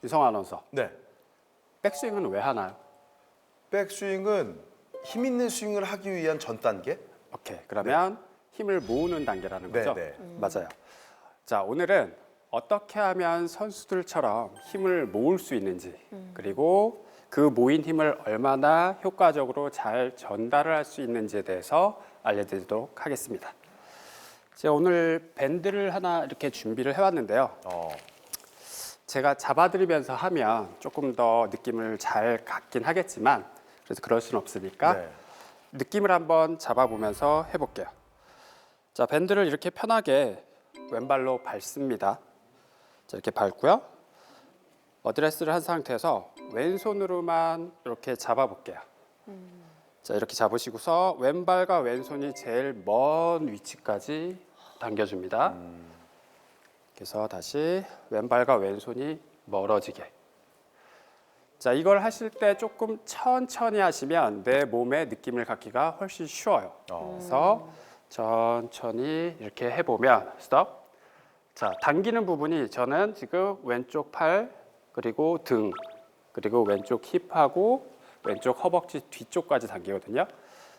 유성 아나운서, 네. 백스윙은 왜 하나요? 백스윙은 힘 있는 스윙을 하기 위한 전 단계? 오케이, 그러면 힘을 모으는 단계라는 거죠? 네. 맞아요. 자, 오늘은 어떻게 하면 선수들처럼 힘을 모을 수 있는지, 그리고 그 모인 힘을 얼마나 효과적으로 잘 전달을 할 수 있는지에 대해서 알려드리도록 하겠습니다. 제가 오늘 밴드를 하나 이렇게 준비를 해왔는데요. 제가 잡아드리면서 하면 조금 더 느낌을 잘 갖긴 하겠지만, 그래서 그럴 수는 없으니까 네. 느낌을 한번 잡아보면서 해볼게요. 자, 밴드를 이렇게 편하게 왼발로 밟습니다. 자, 이렇게 밟고요. 어드레스를 한 상태에서 왼손으로만 이렇게 잡아볼게요. 자, 이렇게 잡으시고서 왼발과 왼손이 제일 먼 위치까지 당겨줍니다. 그래서 다시 왼발과 왼손이 멀어지게. 자, 이걸 하실 때 조금 천천히 하시면 내 몸의 느낌을 갖기가 훨씬 쉬워요. 그래서 천천히 이렇게 해보면 스톱. 자, 당기는 부분이 저는 지금 왼쪽 팔, 그리고 등, 그리고 왼쪽 힙하고 왼쪽 허벅지 뒤쪽까지 당기거든요.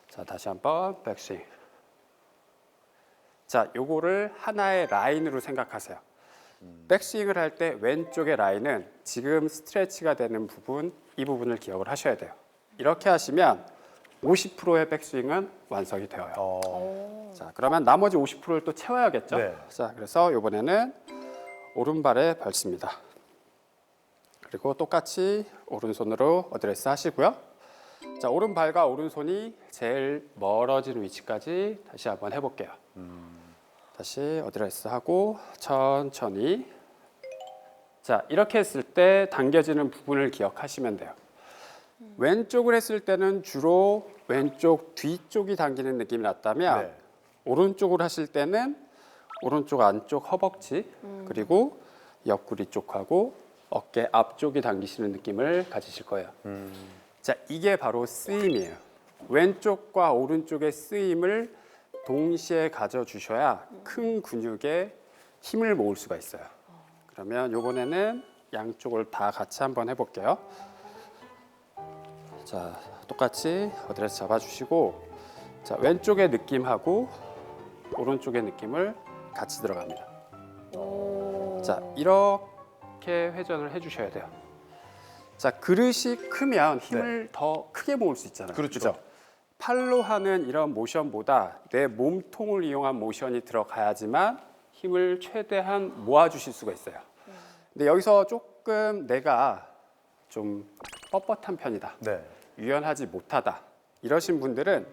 자, 다시 한번 백스윙. 자, 요거를 하나의 라인으로 생각하세요. 백스윙을 할 때 왼쪽의 라인은 지금 스트레치가 되는 부분, 이 부분을 기억을 하셔야 돼요. 이렇게 하시면 50%의 백스윙은 완성이 되어요. 자, 그러면 나머지 50%를 또 채워야겠죠? 네. 자, 그래서 이번에는 오른발에 밟습니다. 그리고 똑같이 오른손으로 어드레스 하시고요. 자, 오른발과 오른손이 제일 멀어지는 위치까지 다시 한번 해볼게요. 다시 어드레스 하고 천천히. 자, 이렇게 했을 때 당겨지는 부분을 기억하시면 돼요. 왼쪽을 했을 때는 주로 왼쪽 뒤쪽이 당기는 느낌이 났다면 네. 오른쪽을 하실 때는 오른쪽 안쪽 허벅지 그리고 옆구리 쪽하고 어깨 앞쪽이 당기시는 느낌을 가지실 거예요. 자, 이게 바로 쓰임이에요. 왼쪽과 오른쪽의 쓰임을 동시에 가져주셔야 큰 근육에 힘을 모을 수가 있어요. 그러면 이번에는 양쪽을 다 같이 한번 해볼게요. 자, 똑같이 어드레스 잡아주시고, 자, 왼쪽의 느낌하고 오른쪽의 느낌을 같이 들어갑니다. 자, 이렇게 회전을 해주셔야 돼요. 자, 그릇이 크면 힘을 더 크게 모을 수 있잖아요. 그렇죠. 그죠? 팔로 하는 이런 모션보다 내 몸통을 이용한 모션이 들어가야지만 힘을 최대한 모아주실 수가 있어요. 근데 여기서 조금 내가 좀 뻣뻣한 편이다, 네. 유연하지 못하다 이러신 분들은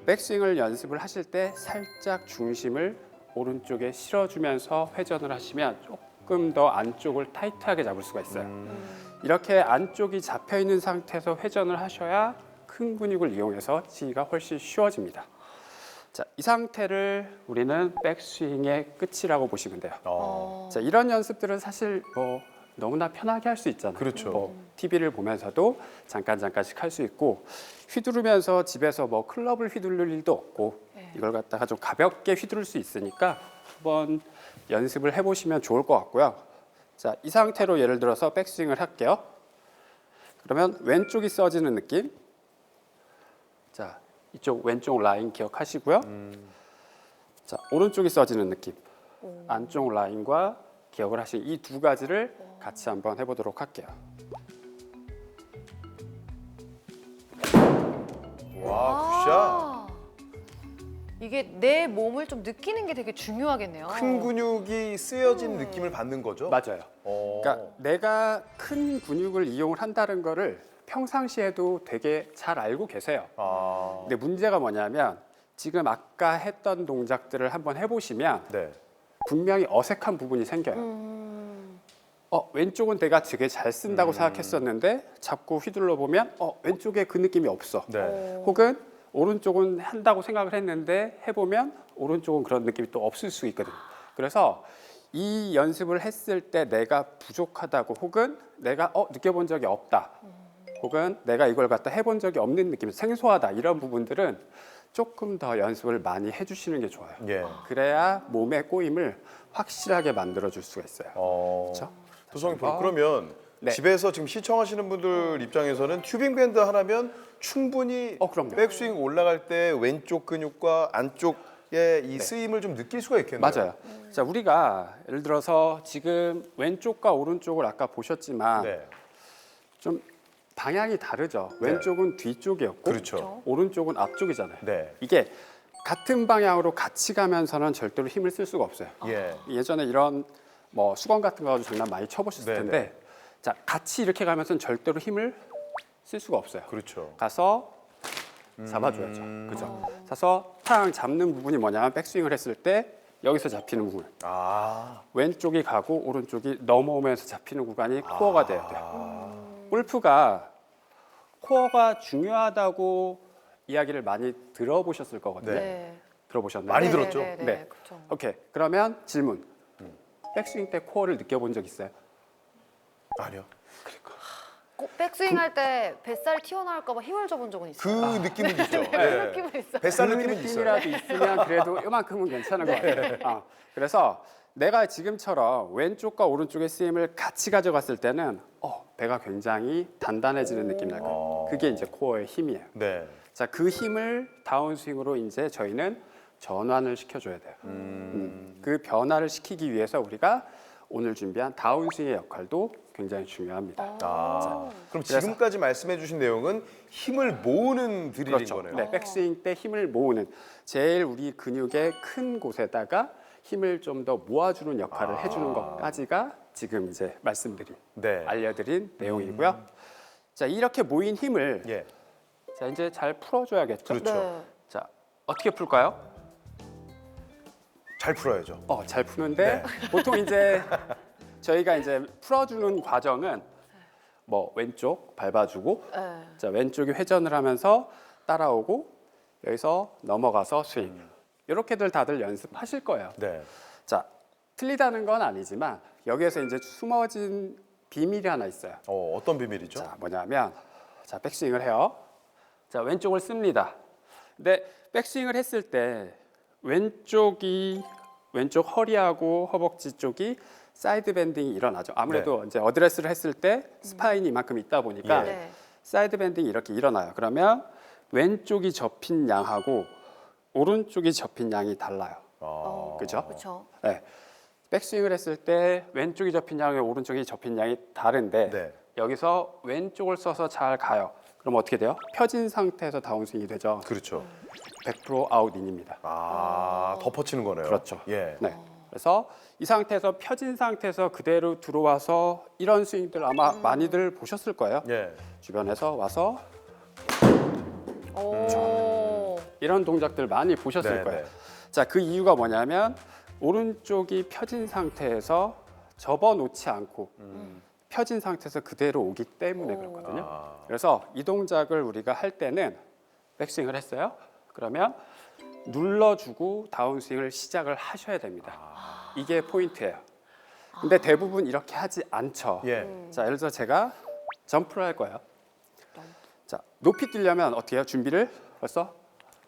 백스윙을 연습을 하실 때 살짝 중심을 오른쪽에 실어주면서 회전을 하시면 조금 더 안쪽을 타이트하게 잡을 수가 있어요. 이렇게 안쪽이 잡혀 있는 상태에서 회전을 하셔야 큰 근육을 이용해서 치기가 훨씬 쉬워집니다. 자, 이 상태를 우리는 백스윙의 끝이라고 보시면 돼요. 자, 이런 연습들은 사실 너무나 편하게 할 수 있잖아요. 그렇죠. TV를 보면서도 잠깐씩 할 수 있고, 휘두르면서 집에서 클럽을 휘두를 일도 없고 이걸 갖다가 좀 가볍게 휘두를 수 있으니까 한번 연습을 해보시면 좋을 것 같고요. 자, 이 상태로 예를 들어서 백스윙을 할게요. 그러면 왼쪽이 써지는 느낌. 자, 이쪽 왼쪽 라인 기억하시고요. 자, 오른쪽이 써지는 느낌. 안쪽 라인과 기억을 하신 이 두 가지를 같이 한번 해보도록 할게요. 와, 이게 내 몸을 좀 느끼는 게 되게 중요하겠네요. 굿샷. 큰 근육이 쓰여진 느낌을 받는 거죠? 맞아요. 그러니까 내가 큰 근육을 이용을 한다는 거를 평상시에도 되게 잘 알고 계세요. 근데 문제가 뭐냐면 지금 아까 했던 동작들을 한번 해보시면 네. 분명히 어색한 부분이 생겨요. 왼쪽은 내가 되게 잘 쓴다고 생각했었는데 잡고 휘둘러 보면 왼쪽에 그 느낌이 없어. 네. 혹은 오른쪽은 한다고 생각을 했는데 해보면 오른쪽은 그런 느낌이 또 없을 수 있거든요. 그래서 이 연습을 했을 때 내가 부족하다고 혹은 내가 느껴본 적이 없다, 혹은 내가 이걸 갖다 해본 적이 없는 느낌, 생소하다, 이런 부분들은 조금 더 연습을 많이 해주시는 게 좋아요. 예. 그래야 몸의 꼬임을 확실하게 만들어줄 수가 있어요. 어. 그렇죠? 도성님, 그러면 네. 집에서 지금 시청하시는 분들 입장에서는 튜빙 밴드 하나면 충분히 그럼요. 백스윙 올라갈 때 왼쪽 근육과 안쪽의 이 쓰임을 좀 느낄 수가 있겠네요. 맞아요. 자, 우리가 예를 들어서 지금 왼쪽과 오른쪽을 아까 보셨지만 네. 좀 방향이 다르죠. 네. 왼쪽은 뒤쪽이었고 그렇죠. 오른쪽은 앞쪽이잖아요. 네. 이게 같은 방향으로 같이 가면서는 절대로 힘을 쓸 수가 없어요. 예. 예전에 이런 뭐 수건 같은 거 가지고 장난 많이 쳐보셨을 네, 텐데 자, 같이 이렇게 가면서는 절대로 힘을 쓸 수가 없어요. 그렇죠. 가서 잡아줘야죠. 그죠? 가서 탕 잡는 부분이 뭐냐면 백스윙을 했을 때 여기서 잡히는 부분. 아. 왼쪽이 가고 오른쪽이 넘어오면서 잡히는 구간이 코어가 돼야 돼요. 골프가 코어가 중요하다고 이야기를 많이 들어보셨을 거거든요. 네. 들어보셨나요? 많이 들었죠? 네. 네. 그렇죠. 오케이. 그러면 질문. 백스윙 때 코어를 느껴본 적 있어요? 아니요. 꼭 백스윙 할 때 뱃살 튀어나올까 봐 힘을 줘본 적은 그 있어요. 느낌은 있죠. 그 예. 느낌은 있어요. 뱃살 그 느낌은 있어요. 느낌이라도 있으면 그래도 이만큼은 괜찮은 것 같아요. 그래서 내가 지금처럼 왼쪽과 오른쪽의 스윙을 같이 가져갔을 때는 배가 굉장히 단단해지는 느낌이 날 거예요. 그게 이제 코어의 힘이에요. 네. 자, 그 힘을 다운스윙으로 이제 저희는 전환을 시켜줘야 돼요. 그 변화를 시키기 위해서 우리가 오늘 준비한 다운스윙의 역할도 굉장히 중요합니다. 그럼 지금까지 말씀해 주신 내용은 힘을 모으는 드릴인 그렇죠. 거네요. 네, 백스윙 때 힘을 모으는 제일 우리 근육의 큰 곳에다가 힘을 좀 더 모아주는 역할을 해주는 것까지가 지금 이제 말씀드린 네. 알려드린 내용이고요. 자, 이렇게 모인 힘을 예. 자 이제 잘 풀어줘야겠죠. 그렇죠. 네. 자, 어떻게 풀까요? 잘 풀어야죠. 잘 푸는데 보통 이제 저희가 이제 풀어주는 과정은 뭐 왼쪽 밟아주고 네. 자 왼쪽이 회전을 하면서 따라오고 여기서 넘어가서 스윙 이렇게들 다들 연습하실 거예요. 네. 자 틀리다는 건 아니지만 여기에서 이제 숨어진 비밀이 하나 있어요. 어떤 비밀이죠? 자 뭐냐면 자 백스윙을 해요. 자 왼쪽을 씁니다. 근데 백스윙을 했을 때 왼쪽 허리하고 허벅지 쪽이 사이드 밴딩이 일어나죠. 아무래도 이제 어드레스를 했을 때 스파인이 이만큼 있다 보니까 예. 네. 사이드 밴딩이 이렇게 일어나요. 그러면 왼쪽이 접힌 양하고 오른쪽이 접힌 양이 달라요. 그죠? 그렇죠. 네. 백스윙을 했을 때 왼쪽이 접힌 양과 오른쪽이 접힌 양이 다른데 네. 여기서 왼쪽을 써서 잘 가요. 그럼 어떻게 돼요? 펴진 상태에서 다운스윙이 되죠. 그렇죠. 100% 아웃인입니다. 덮어치는 거네요. 그렇죠. 예. 네. 그래서 이 상태에서 펴진 상태에서 그대로 들어와서 이런 스윙들 아마 많이들 보셨을 거예요. 예. 주변에서 와서 오. 이런 동작들 많이 보셨을 네, 거예요. 네. 자, 그 이유가 뭐냐면 오른쪽이 펴진 상태에서 접어놓지 않고 펴진 상태에서 그대로 오기 때문에 그렇거든요. 그래서 이 동작을 우리가 할 때는 백스윙을 했어요. 그러면 눌러주고 다운스윙을 시작을 하셔야 됩니다. 이게 포인트예요. 근데 대부분 이렇게 하지 않죠. 예. 자, 예를 들어 제가 점프를 할 거예요. 자, 높이 뛰려면 어떻게 해요? 준비를 벌써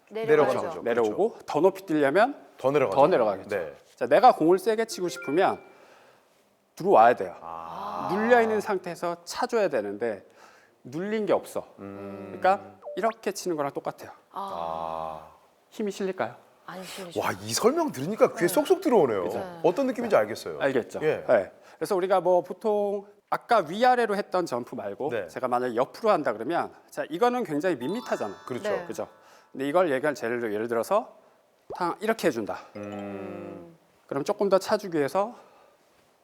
내려가죠. 내려가죠. 내려오고 더 높이 뛰려면 더 내려가죠. 더 내려가겠죠. 네. 자, 내가 공을 세게 치고 싶으면 들어와야 돼요. 눌려 있는 상태에서 차줘야 되는데 눌린 게 없어. 그러니까 이렇게 치는 거랑 똑같아요. 힘이 실릴까요? 안 실리죠. 와, 이 설명 들으니까 귀에 쏙쏙 들어오네요. 그죠. 어떤 느낌인지 알겠어요. 알겠죠? 예. 네. 그래서 우리가 뭐 보통 아까 위아래로 했던 점프 말고 네. 제가 만약에 옆으로 한다 그러면 자 이거는 굉장히 밋밋하잖아요. 그렇죠. 네. 그죠? 근데 이걸 예를 들어서 이렇게 해준다. 그럼 조금 더 차주기 위해서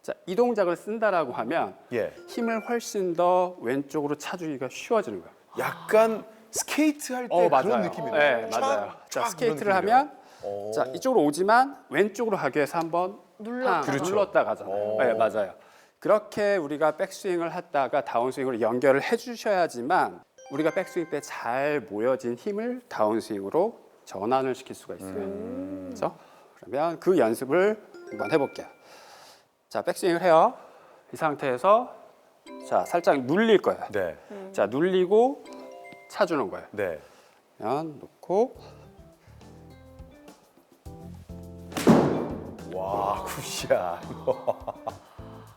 자, 이 동작을 쓴다라고 하면 예. 힘을 훨씬 더 왼쪽으로 차주기가 쉬워지는 거예요. 약간 스케이트 할 때 맞아요. 그런 느낌이네요. 네, 촥, 맞아요. 자, 촥 스케이트를 이런 느낌이네요. 하면 자, 이쪽으로 오지만 왼쪽으로 가기 위해서 한번 눌렀다. 눌렀다 가잖아요. 네, 맞아요. 그렇게 우리가 백스윙을 했다가 다운스윙으로 연결을 해주셔야지만 우리가 백스윙 때 잘 모여진 힘을 다운스윙으로 전환을 시킬 수가 있어요. 그렇죠? 그러면 그 연습을 한번 해볼게요. 자, 백스윙을 해요. 이 상태에서 자 살짝 눌릴 거예요. 네. 자, 눌리고 차주는 거예요. 네. 그냥 놓고 와, 굿샷.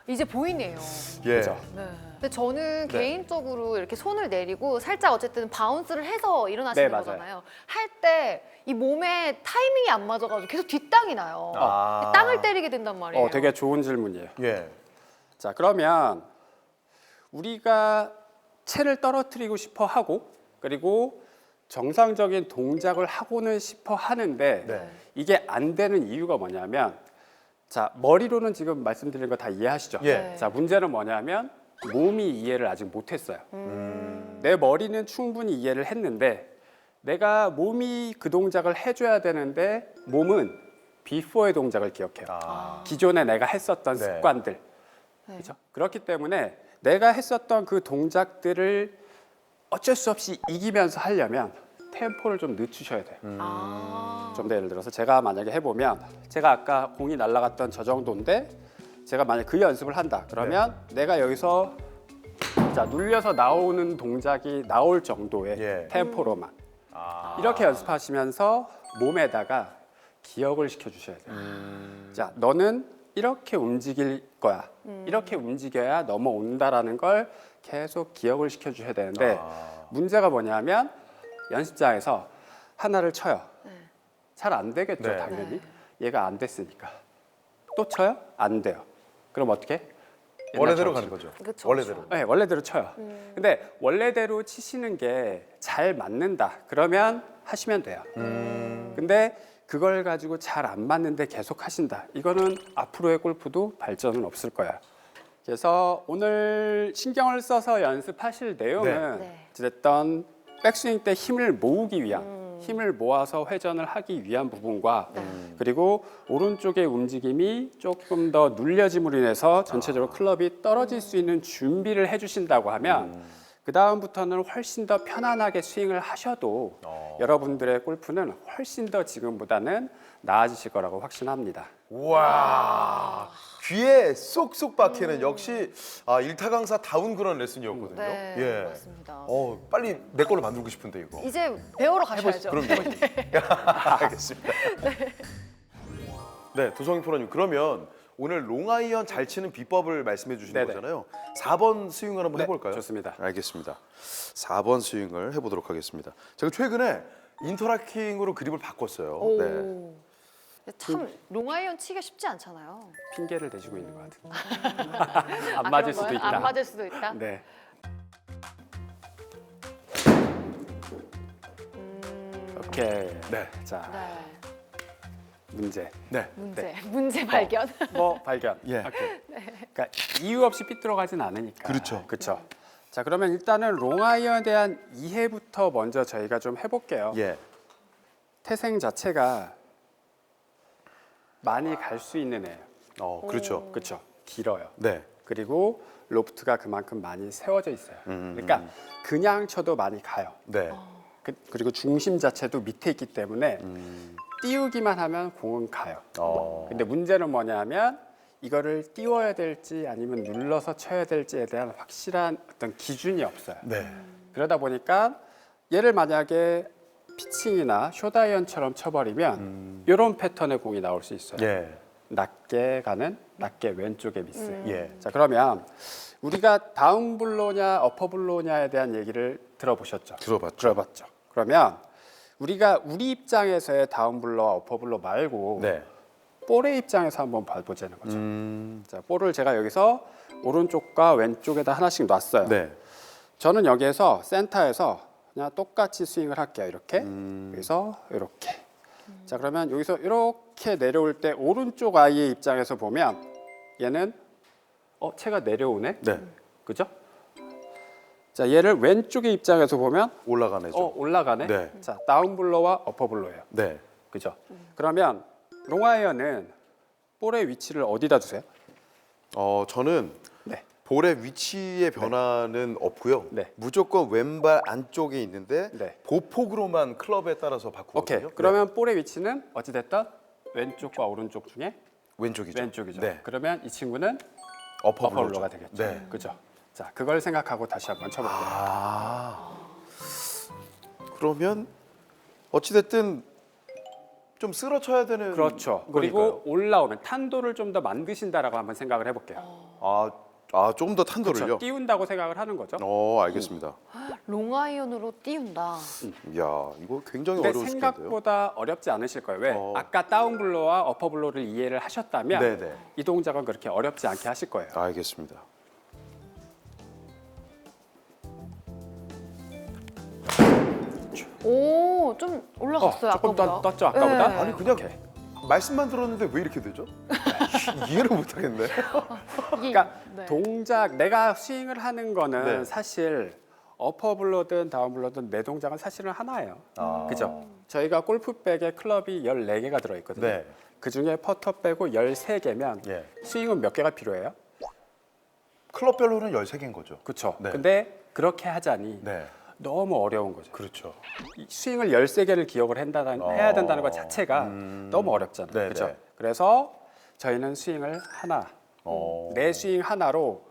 이제 보이네요. 예. 그죠? 네. 근데 저는 네. 개인적으로 이렇게 손을 내리고 살짝 어쨌든 바운스를 해서 일어나시는 네, 맞아요. 거잖아요. 할 때 이 몸에 타이밍이 안 맞아가지고 계속 뒷땅이 나요. 아. 땅을 때리게 된단 말이에요. 되게 좋은 질문이에요. 예. 자, 그러면 우리가 채를 떨어뜨리고 싶어 하고 그리고 정상적인 동작을 하고는 싶어 하는데 네. 이게 안 되는 이유가 뭐냐면 자, 머리로는 지금 말씀드린 거 다 이해하시죠? 예. 자, 문제는 뭐냐면 몸이 이해를 아직 못 했어요. 내 머리는 충분히 이해를 했는데 내가 몸이 그 동작을 해줘야 되는데 몸은 비포의 동작을 기억해요. 기존에 내가 했었던 네. 습관들. 네. 그렇죠? 그렇기 때문에 내가 했었던 그 동작들을 어쩔 수 없이 이기면서 하려면 템포를 좀 늦추셔야 돼요. 좀 더 예를 들어서 제가 만약에 해보면 제가 아까 공이 날아갔던 저 정도인데 제가 만약 그 연습을 한다 그러면 내가 여기서 자 눌려서 나오는 동작이 나올 정도의 예. 템포로만 이렇게 연습하시면서 몸에다가 기억을 시켜주셔야 돼요. 자, 너는 이렇게 움직일 거야. 이렇게 움직여야 넘어온다라는 걸 계속 기억을 시켜주셔야 되는데 문제가 뭐냐면 연습장에서 하나를 쳐요. 잘 안 되겠죠, 네. 당연히. 얘가 안 됐으니까. 또 쳐요? 안 돼요. 그럼 어떻게? 원래대로 옛날처럼 가는 거죠. 그쵸, 원래대로. 네, 원래대로 쳐요. 근데 원래대로 치시는 게 잘 맞는다. 그러면 하시면 돼요. 근데 그걸 가지고 잘 안 맞는데 계속 하신다. 이거는 앞으로의 골프도 발전은 없을 거야. 그래서 오늘 신경을 써서 연습하실 내용은 네. 어쨌든 백스윙 때 힘을 모으기 위한 힘을 모아서 회전을 하기 위한 부분과 그리고 오른쪽의 움직임이 조금 더 눌려짐으로 인해서 전체적으로 클럽이 떨어질 수 있는 준비를 해주신다고 하면 그 다음부터는 훨씬 더 편안하게 스윙을 하셔도 여러분들의 골프는 훨씬 더 지금보다는 나아지실 거라고 확신합니다. 우와. 귀에 쏙쏙 박히는 역시 일타 강사다운 그런 레슨이었거든요. 네, 예. 맞습니다. 빨리 내 걸로 만들고 싶은데 이거. 이제 배우러 가셔야죠. 그럼요. 알겠습니다. 네, 도성희 프로님. 그러면 오늘 롱아이언 잘 치는 비법을 말씀해 주시는 네네. 거잖아요. 4번 스윙을 한번 네, 해볼까요? 좋습니다. 알겠습니다. 4번 스윙을 해보도록 하겠습니다. 제가 최근에 인터라킹으로 그립을 바꿨어요. 오. 네. 근데 참 롱아이언 치기가 쉽지 않잖아요. 핑계를 대시고 있는 것 같은데. 안 맞을 수도 있다. 안 맞을 수도 있다. 네. 오케이. 네. 자, 네. 문제. 네. 문제 발견. 뭐 발견. 예. 오케이. 그러니까 이유 없이 삐뚤어가진 않으니까. 그렇죠. 그렇죠. 자, 그러면 일단은 롱아이언에 대한 이해부터 먼저 저희가 좀 해볼게요. 예. 태생 자체가 많이 갈 수 있는 애예요. 그렇죠. 그렇죠. 길어요. 네. 그리고 로프트가 그만큼 많이 세워져 있어요. 그러니까 그냥 쳐도 많이 가요. 네. 그리고 중심 자체도 밑에 있기 때문에 띄우기만 하면 공은 가요. 근데 문제는 뭐냐면 이거를 띄워야 될지 아니면 눌러서 쳐야 될지에 대한 확실한 어떤 기준이 없어요. 네. 그러다 보니까 얘를 만약에 피칭이나 숏아이언처럼 쳐버리면 이런 패턴의 공이 나올 수 있어요. 예. 낮게 가는 낮게 왼쪽에 미스. 예. 자, 그러면 우리가 다운 블로냐 어퍼 블로냐에 대한 얘기를 들어보셨죠? 들어봤죠. 그러면 우리가 우리 입장에서의 다운 블로와 어퍼 블로 말고 네. 볼의 입장에서 한번 봐보자는 거죠. 자, 볼을 제가 여기서 오른쪽과 왼쪽에다 하나씩 놨어요. 네. 저는 여기에서 센터에서 그냥 똑같이 스윙을 할게요. 이렇게 여기서 이렇게. 자, 그러면 여기서 이렇게 내려올 때 오른쪽 아이의 입장에서 보면 얘는 채가 내려오네. 네. 그죠? 자, 얘를 왼쪽의 입장에서 보면 올라가네죠. 올라가네. 네. 자, 다운 블로와 어퍼 블로예요. 네. 그죠? 그러면 롱아이언은 볼의 위치를 어디다 두세요? 저는 네. 볼의 위치의 변화는 없고요. 네. 무조건 왼발 안쪽에 있는데 네. 보폭으로만 클럽에 따라서 바꾸거든요. 오케이. 그러면 볼의 위치는 어찌 됐든 왼쪽과 오른쪽 중에 네. 왼쪽이죠. 왼쪽이죠. 네. 그러면 이 친구는 어퍼 어퍼 블로죠. 블로가 되겠죠. 네. 그죠? 자, 그걸 생각하고 다시 한번 쳐볼게요. 그러면 어찌 됐든 좀 쓸어 쳐야 되는 그렇죠. 거니까요. 그리고 올라오면 탄도를 좀 더 만드신다라고 한번 생각을 해볼게요. 아, 조금 더 그렇죠. 탄도를요? 띄운다고 생각을 하는 거죠. 알겠습니다. 롱아이언으로 띄운다. 야, 이거 굉장히 근데 어려울 수 있겠는데요. 생각보다 어렵지 않으실 거예요. 왜? 아까 다운블로와 어퍼블로를 이해를 하셨다면 네네. 이 동작은 그렇게 어렵지 않게 하실 거예요. 알겠습니다. 오, 좀 올라갔어요, 조금 아까보다. 떴죠, 아까보다? 네. 아니 그냥 오케이. 말씀만 들었는데 왜 이렇게 되죠? 이해를 못 하겠네. 이게- 그러니까 네. 동작 내가 스윙을 하는 거는 네. 사실 어퍼블로든 다운블로든 내 동작은 사실은 하나예요. 그죠? 저희가 골프백에 클럽이 14개가 들어있거든요. 네. 그중에 퍼터 빼고 13개면 예. 스윙은 몇 개가 필요해요? 클럽별로는 13개인 거죠. 그렇죠. 네. 근데 그렇게 하자니 네. 너무 어려운 거죠. 그렇죠. 이 스윙을 13개를 기억을 해야 된다는 것 자체가 너무 어렵잖아요. 네네. 그렇죠? 그래서 저희는 스윙을 하나, 내 스윙 하나로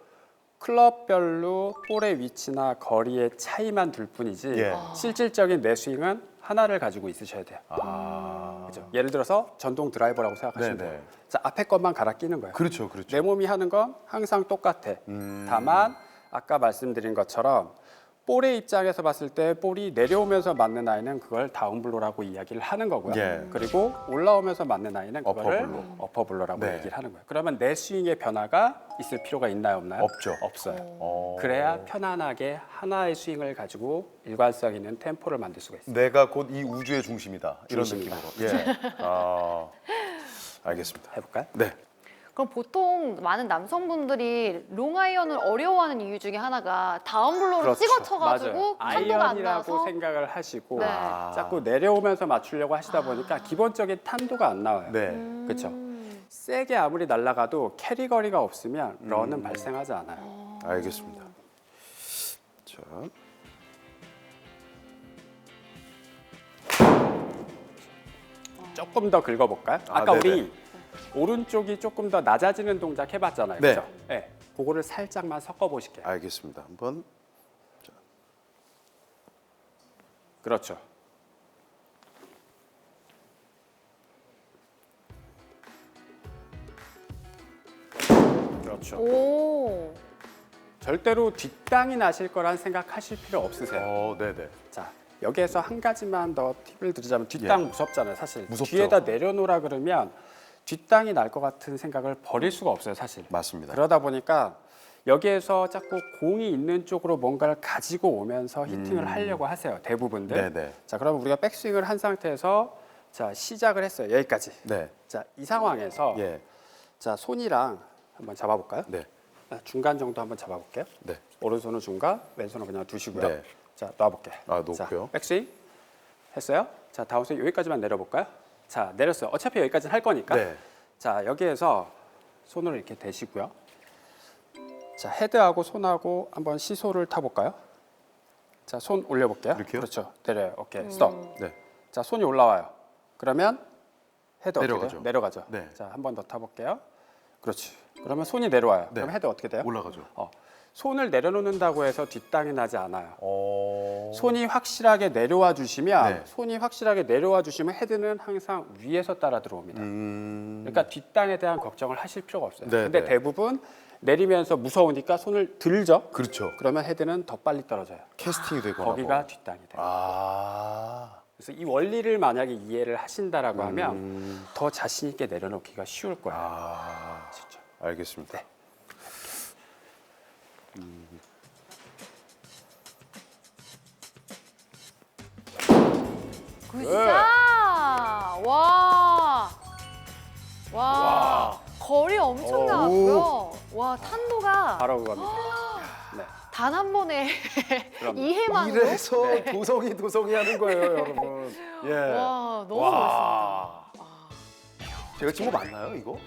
클럽별로 볼의 위치나 거리의 차이만 둘 뿐이지 예. 실질적인 내 스윙은 하나를 가지고 있으셔야 돼요. 그렇죠? 예를 들어서 전동 드라이버라고 생각하시면 네네. 돼요. 자, 앞에 것만 갈아 끼는 거예요. 그렇죠. 그렇죠. 내 몸이 하는 건 항상 똑같아. 다만 아까 말씀드린 것처럼 볼의 입장에서 봤을 때 볼이 내려오면서 맞는 아이는 그걸 다운블로라고 이야기를 하는 거고요. 예. 그리고 올라오면서 맞는 아이는 그거를 어퍼블로. 어퍼블로라고 네. 얘기를 하는 거예요. 그러면 내 스윙의 변화가 있을 필요가 있나요, 없나요? 없죠. 없어요. 그래야 편안하게 하나의 스윙을 가지고 일관성 있는 템포를 만들 수가 있어요. 내가 곧 이 우주의 중심이다. 이런 중심이다. 느낌으로. 예. 알겠습니다. 해볼까요? 네. 그럼 보통 많은 남성분들이 롱아이언을 어려워하는 이유 중에 하나가 다운블로를 찍어쳐가지고 맞아요. 탄도가 안 아이언이라고 나와서 생각을 하시고 네. 자꾸 내려오면서 맞추려고 하시다 보니까 기본적인 탄도가 안 나와요. 네. 그렇죠. 세게 아무리 날아가도 캐리 거리가 없으면 런은 발생하지 않아요. 알겠습니다. 자. 조금 더 긁어볼까요? 아, 아까 네네. 우리 오른쪽이 조금 더 낮아지는 동작 해봤잖아요. 네. 그렇죠? 네. 그거를 살짝만 섞어보실게요. 알겠습니다. 한번 그렇죠. 그렇죠. 오, 절대로 뒷땅이 나실 거란 생각하실 필요 없으세요. 네네. 자, 여기에서 한 가지만 더 팁을 드리자면 뒷땅 예. 무섭잖아요, 사실. 무섭죠. 뒤에다 내려놓으라 그러면 뒷땅이 날 것 같은 생각을 버릴 수가 없어요, 사실. 맞습니다. 그러다 보니까 여기에서 자꾸 공이 있는 쪽으로 뭔가를 가지고 오면서 히팅을 하려고 하세요, 대부분들. 네네. 자, 그러면 우리가 백스윙을 한 상태에서 자, 시작을 했어요, 여기까지. 네. 자, 이 상황에서 예. 자, 손이랑 한번 잡아볼까요? 네. 중간 정도 한번 잡아볼게요. 네. 오른손은 중간, 왼손은 그냥 두시고요. 네. 자, 놔볼게요. 놓고요. 자, 백스윙 했어요. 자, 다운스윙 여기까지만 내려볼까요? 자, 내렸어요. 어차피 여기까지는 할 거니까. 네. 자, 여기에서 손을 이렇게 대시고요. 자, 헤드하고 손하고 한번 시소를 타볼까요? 자, 손 올려볼게요. 이렇게요? 그렇죠. 내려요. 오케이, 스톱. 네. 자, 손이 올라와요. 그러면 헤드 어떻게 내려가죠. 돼요? 내려가죠. 네. 자, 한 번 더 타볼게요. 그렇지. 그러면 손이 내려와요. 네. 그럼 헤드 어떻게 돼요? 올라가죠. 손을 내려놓는다고 해서 뒷땅이 나지 않아요. 어. 손이 확실하게 내려와 주시면 네. 손이 확실하게 내려와 주시면 헤드는 항상 위에서 따라 들어옵니다. 그러니까 뒷땅에 대한 걱정을 하실 필요가 없어요. 네, 근데 네. 대부분 내리면서 무서우니까 손을 들죠. 그렇죠. 그러면 헤드는 더 빨리 떨어져요. 캐스팅이 되거나. 거기가 뭐. 뒷땅이 돼요. 그래서 이 원리를 만약에 이해를 하신다라고 하면 더 자신 있게 내려놓기가 쉬울 거예요. 진짜. 알겠습니다. 네. 굿샷! 와, 거리 엄청 나왔고요. 와, 탄도가 바로 그겁니다. 네. 단 한 번에 그럼. 2회만으로. 이래서 도성이 하는 거예요, 여러분. 예. 와, 너무 멋있습니다. 제가 친구 맞나요, 이거?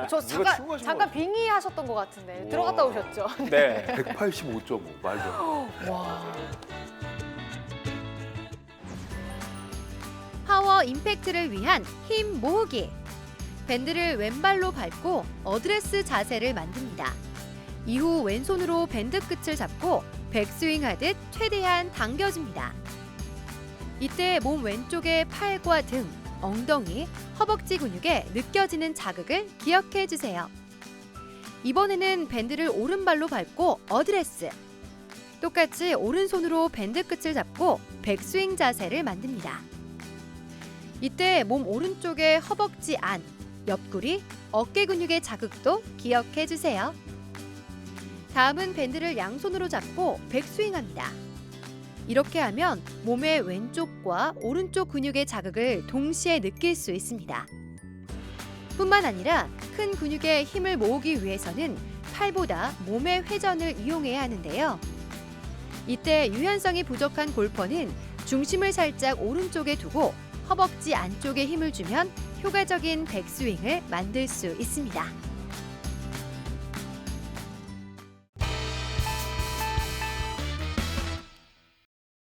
저 누가 친구 하신 잠깐 빙의하셨던 것 같은데 들어갔다 오셨죠? 네. 185.5 말도 안 돼. 파워 임팩트를 위한 힘 모으기. 밴드를 왼발로 밟고 어드레스 자세를 만듭니다. 이후 왼손으로 밴드 끝을 잡고 백스윙 하듯 최대한 당겨줍니다. 이때 몸 왼쪽의 팔과 등, 엉덩이, 허벅지 근육에 느껴지는 자극을 기억해 주세요. 이번에는 밴드를 오른발로 밟고 어드레스. 똑같이 오른손으로 밴드 끝을 잡고 백스윙 자세를 만듭니다. 이때 몸 오른쪽의 허벅지 안, 옆구리, 어깨 근육의 자극도 기억해 주세요. 다음은 밴드를 양손으로 잡고 백스윙합니다. 이렇게 하면 몸의 왼쪽과 오른쪽 근육의 자극을 동시에 느낄 수 있습니다. 뿐만 아니라 큰 근육에 힘을 모으기 위해서는 팔보다 몸의 회전을 이용해야 하는데요. 이때 유연성이 부족한 골퍼는 중심을 살짝 오른쪽에 두고 허벅지 안쪽에 힘을 주면 효과적인 백스윙을 만들 수 있습니다.